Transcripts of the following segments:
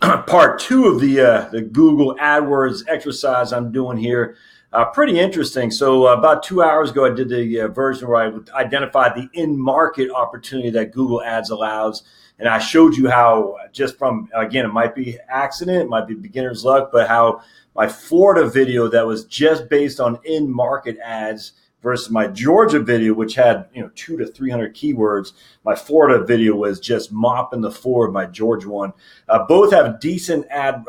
part two of the Google AdWords exercise I'm doing here. Pretty interesting. So about 2 hours ago, I did the version where I identified the in-market opportunity that Google Ads allows. And I showed you how just from, again, it might be accident, it might be beginner's luck, but how my Florida video that was just based on in-market ads versus my Georgia video, which had 200 to 300 keywords. My Florida video was just mopping the floor of my Georgia one. Both have decent ad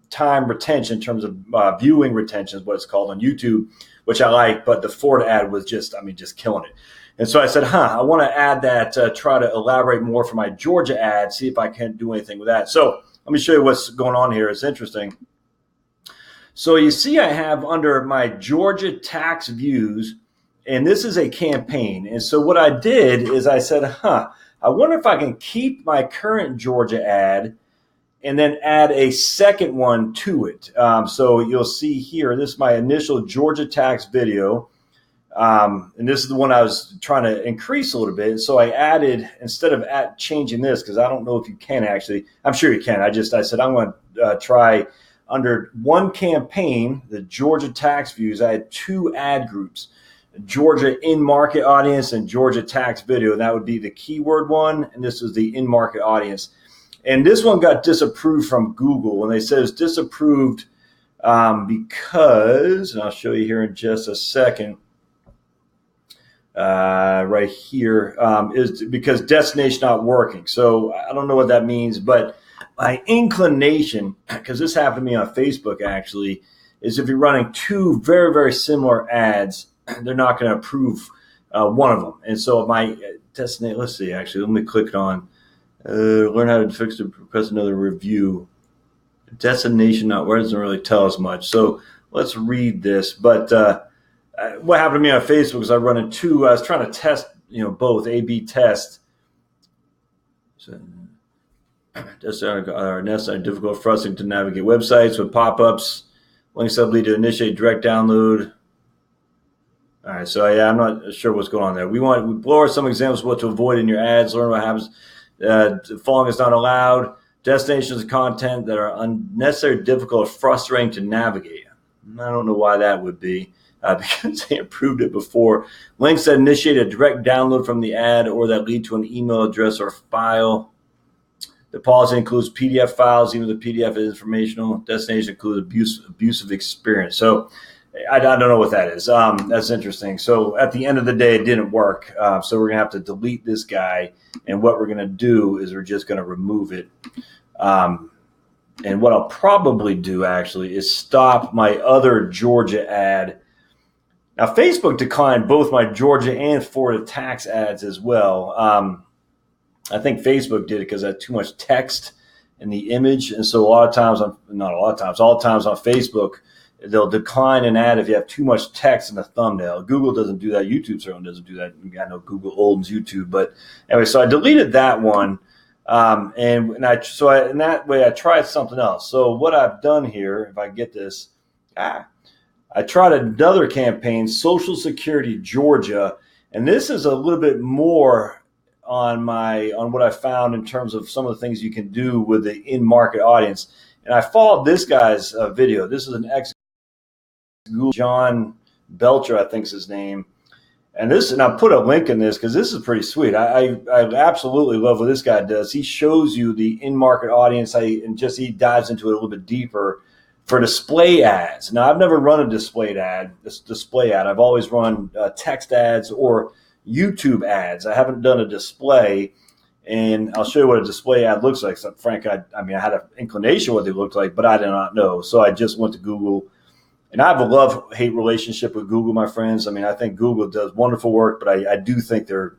time retention in terms of viewing retention is what it's called on YouTube, which I like. But the Florida ad was just killing it. And so I said, I want to add that, try to elaborate more for my Georgia ad, see if I can do anything with that. So let me show you what's going on here. It's interesting. So you see I have under my Georgia tax views, and this is a campaign. And so what I did is I said, I wonder if I can keep my current Georgia ad and then add a second one to it. So you'll see here, this is my initial Georgia tax video. And this is the one I was trying to increase a little bit. So I added, instead of changing this, because I don't know if you can actually, I'm sure you can. I said, I'm going to try under one campaign, the Georgia tax views. I had two ad groups, Georgia in-market audience and Georgia tax video. And that would be the keyword one. And this was the in-market audience. And this one got disapproved from Google. And they said it's disapproved because, and I'll show you here in just a second, right here, is because destination not working. So I don't know what that means, but my inclination, because this happened to me on Facebook actually, is if you're running two very, very similar ads, they're not going to approve one of them. And so my destination, let's see, actually, let me click on learn how to fix it, request another review. Destination not where doesn't really tell us much. So let's read this. But what happened to me on Facebook is I run into, I was trying to test, both A/B test. So, are necessary, difficult, frustrating to navigate websites with pop-ups. Links that lead to initiate direct download. All right, so yeah, I'm not sure what's going on there. We blow some examples of what to avoid in your ads. Learn what happens. Following is not allowed. Destinations and content that are unnecessary, difficult, frustrating to navigate. I don't know why that would be. Because they approved it before. Links that initiate a direct download from the ad or that lead to an email address or file. The policy includes PDF files, even if the PDF is informational. Destination includes abusive experience. So I don't know what that is. That's interesting. So at the end of the day, it didn't work. So we're going to have to delete this guy. And what we're going to do is we're just going to remove it. And what I'll probably do actually is stop my other Georgia ad. Now, Facebook declined both my Georgia and Florida tax ads as well. I think Facebook did it because I had too much text in the image. And so all the times on Facebook, they'll decline an ad if you have too much text in the thumbnail. Google doesn't do that. YouTube certainly doesn't do that. I know Google owns YouTube. But anyway, so I deleted that one. In that way, I tried something else. So what I've done here, if I get this, I tried another campaign, Social Security Georgia, and this is a little bit more on what I found in terms of some of the things you can do with the in-market audience. And I followed this guy's video. This is an ex-Google, John Belcher, I think is his name. And I put a link in this because this is pretty sweet. I absolutely love what this guy does. He shows you the in-market audience, and he dives into it a little bit deeper. For display ads. Now, I've never run a display ad. I've always run text ads or YouTube ads. I haven't done a display, and I'll show you what a display ad looks like. So, Frank, I had an inclination what they looked like, but I did not know. So I just went to Google, and I have a love-hate relationship with Google, my friends. I think Google does wonderful work, but I do think they're,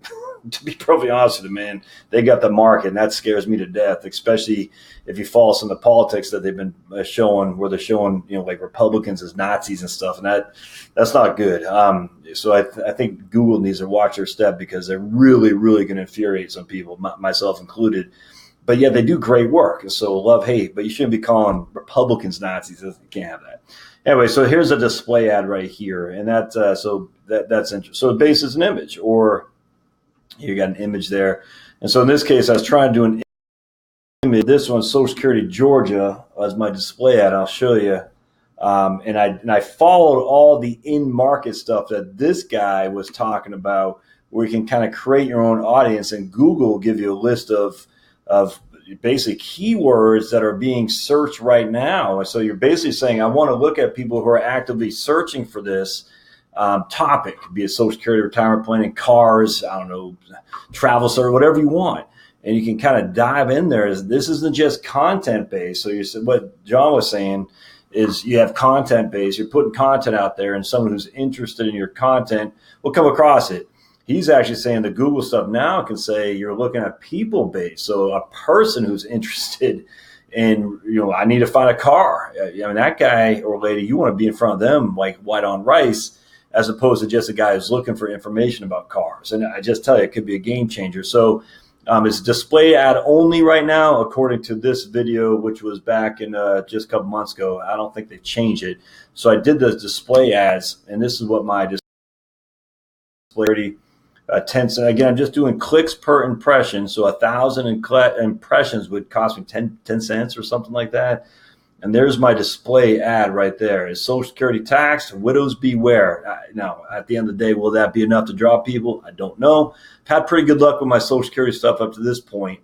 to be perfectly honest with you, man, they got the market, and that scares me to death, especially if you follow some of the politics that they've been showing, where they're showing, like Republicans as Nazis and stuff, and that's not good. So I think Google needs to watch their step because they're really, really going to infuriate some people, myself included. But yeah, they do great work. And so love, hate, but you shouldn't be calling Republicans Nazis. You can't have that. Anyway, so here's a display ad right here, and that's interesting. So the base is an image, or you got an image there. And so in this case, I was trying to do an This one, Social Security Georgia, as my display ad. I'll show you. And I followed all the in-market stuff that this guy was talking about, where you can kind of create your own audience, and Google will give you a list of basic keywords that are being searched right now. And so you're basically saying, I want to look at people who are actively searching for this topic, be it Social Security, retirement planning, cars, I don't know, travel service, whatever you want. And you can kind of dive in there. This isn't just content based. So you said what John was saying is you have content based. You're putting content out there, and someone who's interested in your content will come across it. He's actually saying the Google stuff now can say you're looking at people based. So a person who's interested in, I need to find a car. I mean, that guy or lady, you want to be in front of them like white on rice, as opposed to just a guy who's looking for information about cars. And I just tell you, it could be a game changer. So it's display ad only right now, according to this video, which was back in just a couple months ago. I don't think they've changed it. So I did the display ads, and this is what my display 10 cents. Again, I'm just doing clicks per impression. So 1,000 impressions would cost me 10 cents or something like that. And there's my display ad right there. Is Social Security taxed? Widows beware. Now, at the end of the day, will that be enough to draw people? I don't know. I've had pretty good luck with my Social Security stuff up to this point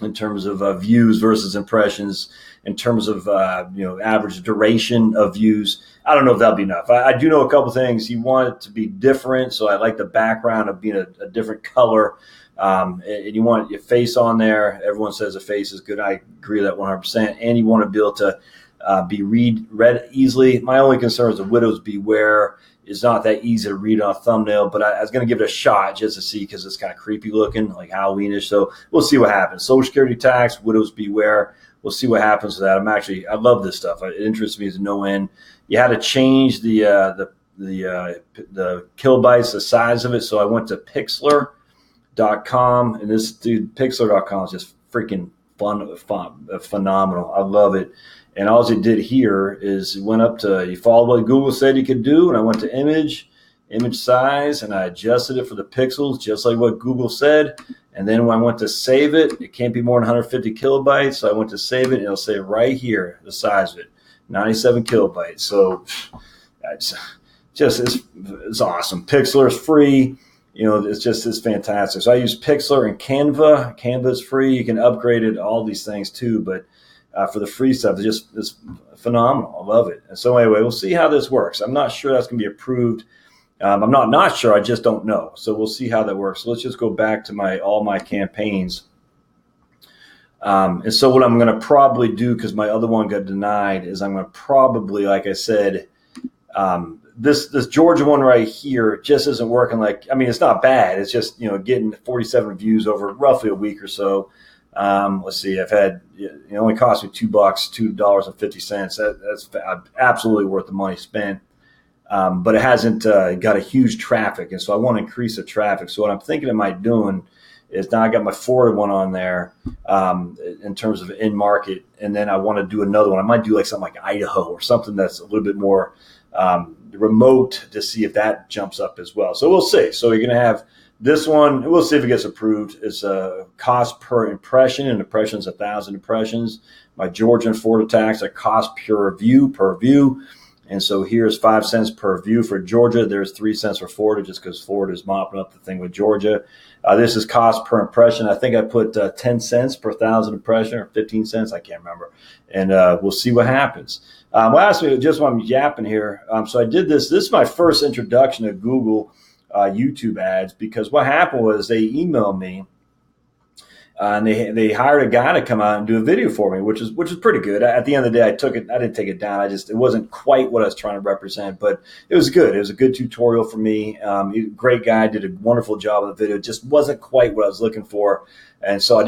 in terms of views versus impressions, in terms of average duration of views. I don't know if that'll be enough. I do know a couple things. You want it to be different, so I like the background of being a different color. And you want your face on there. Everyone says a face is good. I agree with that 100%. And you want to be able to be read easily. My only concern is the widows beware is not that easy to read on a thumbnail, but I was going to give it a shot just to see, because it's kind of creepy looking, like Halloweenish. So we'll see what happens. Social Security tax, widows beware. We'll see what happens with that. I love this stuff. It interests me to no end. You had to change the kilobytes, the size of it. So I went to Pixlr.com, and this dude, Pixlr.com is just freaking phenomenal. I love it. And all he did here is he went up to, he followed what Google said he could do, and I went to image size, and I adjusted it for the pixels, just like what Google said. And then when I went to save it, it can't be more than 150 kilobytes. So I went to save it, and it'll say right here the size of it, 97 kilobytes. So it's awesome. Pixlr is free. It's fantastic. So I use Pixlr and Canva. Canva is free. You can upgrade it, all these things too. But for the free stuff, it's phenomenal. I love it. And so anyway, we'll see how this works. I'm not sure that's going to be approved. I'm not sure. I just don't know. So we'll see how that works. So let's just go back to all my campaigns. And so what I'm going to probably do, because my other one got denied, is I'm going to probably, like I said, this Georgia one right here just isn't working. It's not bad. It's just, getting 47 views over roughly a week or so. Let's see, I've had, it only cost me $2.50. That's absolutely worth the money spent. But it hasn't got a huge traffic. And so I want to increase the traffic. So what I'm thinking of doing is, now I got my Florida one on there in terms of in market. And then I want to do another one. I might do something like Idaho or something that's a little bit more remote, to see if that jumps up as well. So we'll see. So you're going to have this one. We'll see if it gets approved. It's a cost per impression, and impressions 1,000 impressions. My Georgia and Florida tax, a cost per view. And so here's 5 cents per view for Georgia. There's 3 cents for Florida, just because Florida is mopping up the thing with Georgia. This is cost per impression. I think I put 10 cents per 1,000 impression, or 15 cents. I can't remember. And we'll see what happens. Lastly, just while I'm yapping here, so I did this. This is my first introduction to Google YouTube ads, because what happened was they emailed me. And they hired a guy to come out and do a video for me, which is pretty good. At the end of the day, I didn't take it down. It wasn't quite what I was trying to represent, but it was good. It was a good tutorial for me. Great guy, did a wonderful job of the video. It just wasn't quite what I was looking for. And so I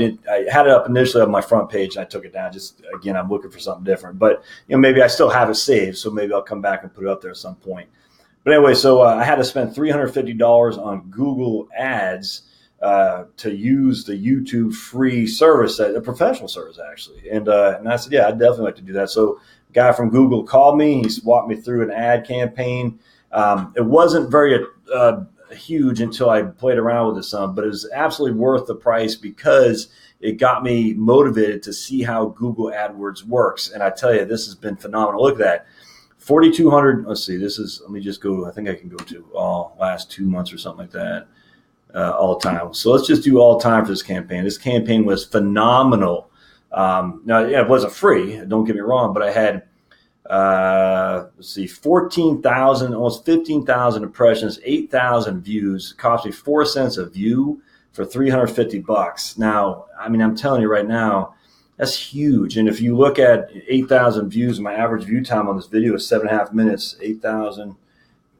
had it up initially on my front page, and I took it down. Again, I'm looking for something different, but maybe I still have it saved. So maybe I'll come back and put it up there at some point. But anyway, so I had to spend $350 on Google ads to use the YouTube free service, a professional service actually. And I said, yeah, I'd definitely like to do that. So a guy from Google called me. He walked me through an ad campaign. It wasn't very huge until I played around with it some, but it was absolutely worth the price, because it got me motivated to see how Google AdWords works. And I tell you, this has been phenomenal. Look at that. 4,200. Let's see. Let me just go. I think I can go to last 2 months or something like that. All time. So let's just do all time for this campaign. This campaign was phenomenal. Now, yeah, it wasn't free. Don't get me wrong, but I had, 14,000, almost 15,000 impressions, 8,000 views. It cost me 4 cents a view for $350. Now, I mean, I'm telling you right now, that's huge. And if you look at 8,000 views, my average view time on this video is 7.5 minutes. 8,000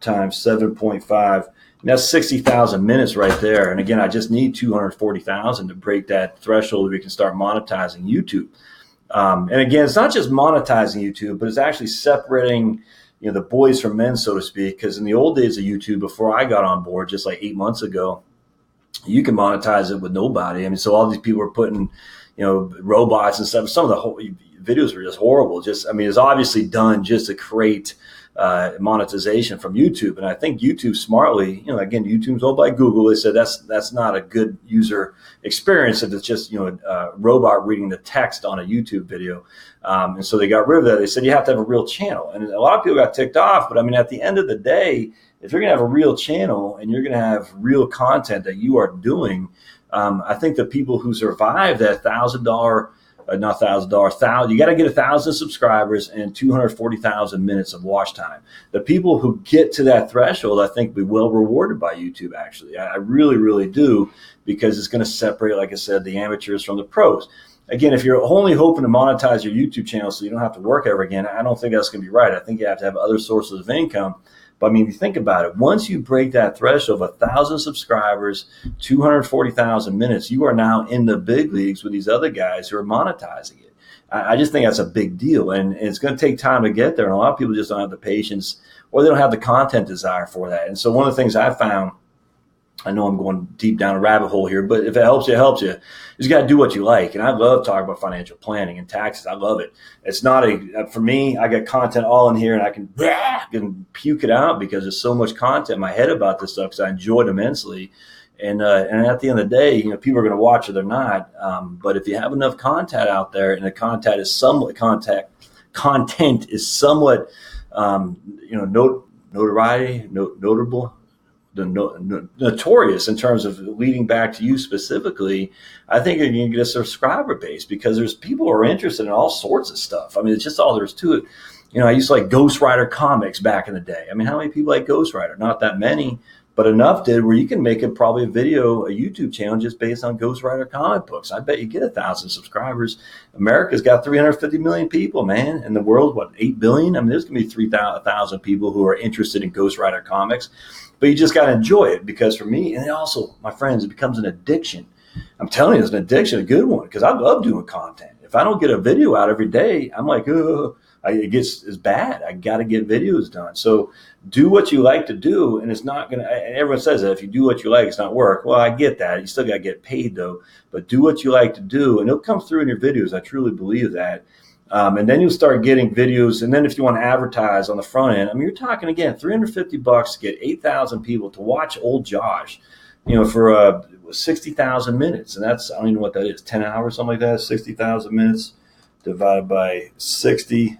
times 7.5. That's 60,000 minutes right there. And again, I just need 240,000 to break that threshold where we can start monetizing YouTube. And again, it's not just monetizing YouTube, but it's actually separating, the boys from men, so to speak. Because in the old days of YouTube, before I got on board, just like 8 months ago, you can monetize it with nobody. I mean, so all these people were putting, robots and stuff. Some of the whole videos were just horrible. It's obviously done just to create monetization from YouTube. And I think YouTube smartly, again, YouTube's owned by Google. They said that's not a good user experience if it's just, a robot reading the text on a YouTube video. And so they got rid of that. They said you have to have a real channel. And a lot of people got ticked off. But I mean, at the end of the day, if you're going to have a real channel and you're going to have real content that you are doing, I think the people who survive that $1,000, not $1,000, you got to get 1,000 subscribers and 240,000 minutes of watch time. The people who get to that threshold, I think, will be well rewarded by YouTube, actually. I really, really do, because it's going to separate, like I said, the amateurs from the pros. Again, if you're only hoping to monetize your YouTube channel so you don't have to work ever again, I don't think that's going to be right. I think you have to have other sources of income. But I mean, if you think about it, once you break that threshold of 1,000 subscribers, 240,000 minutes, you are now in the big leagues with these other guys who are monetizing it. I just think that's a big deal, and it's going to take time to get there. And a lot of people just don't have the patience, or they don't have the content desire for that. And so one of the things I found, I know I'm going deep down a rabbit hole here, but if it helps you, it helps you. You just got to do what you like. And I love talking about financial planning and taxes. I love it. It's not for me, I got content all in here, and I can puke it out because there's so much content in my head about this stuff because I enjoy it immensely. And at the end of the day, people are going to watch it or not. But if you have enough content out there, and the content is somewhat notoriety, notable, notorious in terms of leading back to you specifically, I think you're going to get a subscriber base because there's people who are interested in all sorts of stuff. I mean, it's just all there is to it. I used to like Ghost Rider comics back in the day. I mean, how many people like Ghost Rider? Not that many, but enough did where you can make it probably a YouTube channel just based on Ghost Rider comic books. I bet you get 1,000 subscribers. America's got 350 million people, man. In the world, 8 billion? I mean, there's going to be 3,000 people who are interested in Ghost Rider comics. But you just got to enjoy it, because for me, and also, my friends, it becomes an addiction. I'm telling you, it's an addiction, a good one, because I love doing content. If I don't get a video out every day, I'm like, it's bad. I got to get videos done. So do what you like to do, and it's not going to, and everyone says that if you do what you like, it's not work. Well, I get that. You still got to get paid, though. But do what you like to do, and it'll come through in your videos. I truly believe that. And then you'll start getting videos. And then if you want to advertise on the front end, I mean, you're talking, again, $350 to get 8,000 people to watch old Josh, for 60,000 minutes. And that's, I don't even know what that is, 10 hours, something like that, 60,000 minutes divided by 60.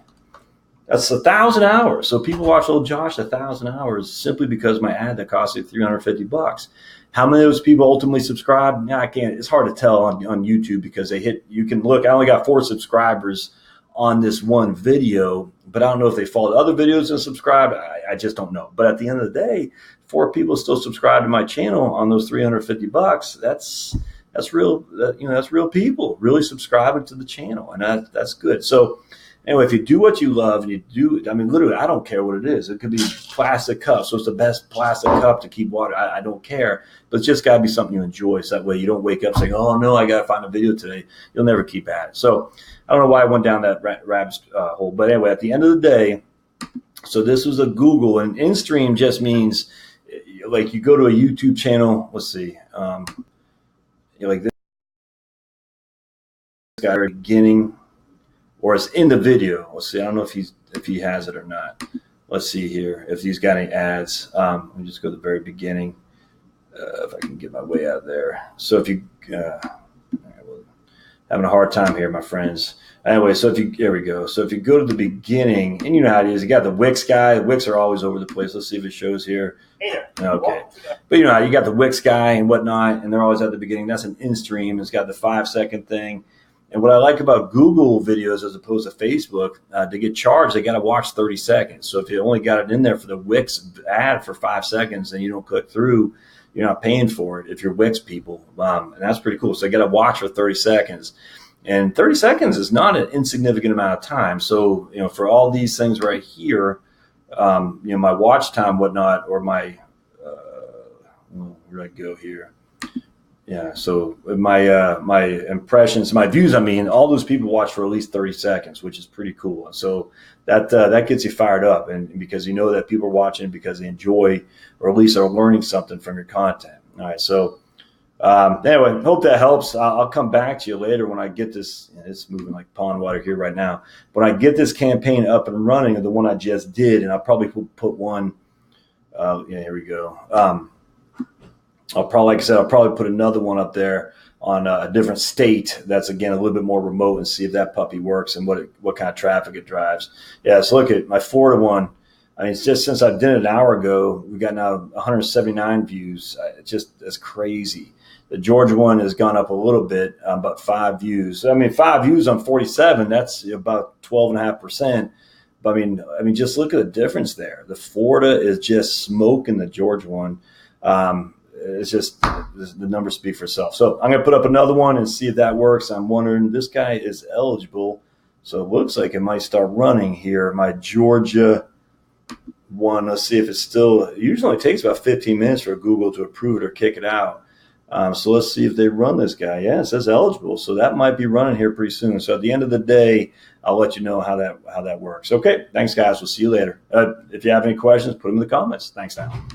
That's 1,000 hours. So people watch old Josh 1,000 hours simply because my ad that cost you $350. How many of those people ultimately subscribe? I can't. It's hard to tell on YouTube because you can look. I only got 4 subscribers on this one video, but I don't know if they followed other videos and subscribed. I just don't know. But at the end of the day, 4 people still subscribe to my channel on those $350. That's real. That's real people really subscribing to the channel, and that's good. So anyway, if you do what you love and you do, I mean, literally, I don't care what it is. It could be plastic cups. So it's the best plastic cup to keep water. I don't care, but it's just got to be something you enjoy. So that way you don't wake up saying, oh no, I got to find a video today. You'll never keep at it. So I don't know why I went down that rabbit hole, but anyway, at the end of the day, so this was a Google, and in-stream just means like you go to a YouTube channel. Let's see, like this guy at the beginning, or it's in the video. Let's see. I don't know if he has it or not. Let's see here if he's got any ads. Let me just go to the very beginning. If I can get my way out of there. So if you, having a hard time here, my friends. Anyway, there we go. So if you go to the beginning, and you know how it is, you got the Wix guy. The Wix are always over the place. Let's see if it shows here. Hey there. Okay. But you know how you got the Wix guy and whatnot, and they're always at the beginning. That's an in-stream. It's got the 5-second thing. And what I like about Google videos as opposed to Facebook, to get charged, they got to watch 30 seconds. So if you only got it in there for the Wix ad for 5 seconds and you don't click through, you're not paying for it if you're Wix people. And that's pretty cool. So they got to watch for 30 seconds. And 30 seconds is not an insignificant amount of time. So, you know, for all these things right here, you know, my watch time, whatnot, or my, where did I go here? Yeah, so my impressions, my views, I mean, all those people watch for at least 30 seconds, which is pretty cool. And so that gets you fired up, and because you know that people are watching because they enjoy or at least are learning something from your content. All right, so anyway, hope that helps. I'll come back to you later when I get this. It's moving like pond water here right now. When I get this campaign up and running, the one I just did, and I'll probably put one. Yeah, here we go. I'll probably put another one up there on a different state that's, again, a little bit more remote, and see if that puppy works and what kind of traffic it drives. Yeah, so look at my Florida one. I mean, it's just since I did it an hour ago, we got now 179 views. It's crazy. The Georgia one has gone up a little bit, about 5 views. I mean, 5 views on 47, that's about 12.5%. But I mean, just look at the difference there. The Florida is just smoking the Georgia one. It's just the numbers speak for itself. So I'm going to put up another one and see if that works. I'm wondering, this guy is eligible, so it looks like it might start running here. My Georgia one, let's see if it's still. It usually takes about 15 minutes for Google to approve it or kick it out. So let's see if they run this guy. Yeah, it says eligible, so that might be running here pretty soon. So at the end of the day, I'll let you know how that works. Okay, thanks guys. We'll see you later. If you have any questions, put them in the comments. Thanks now.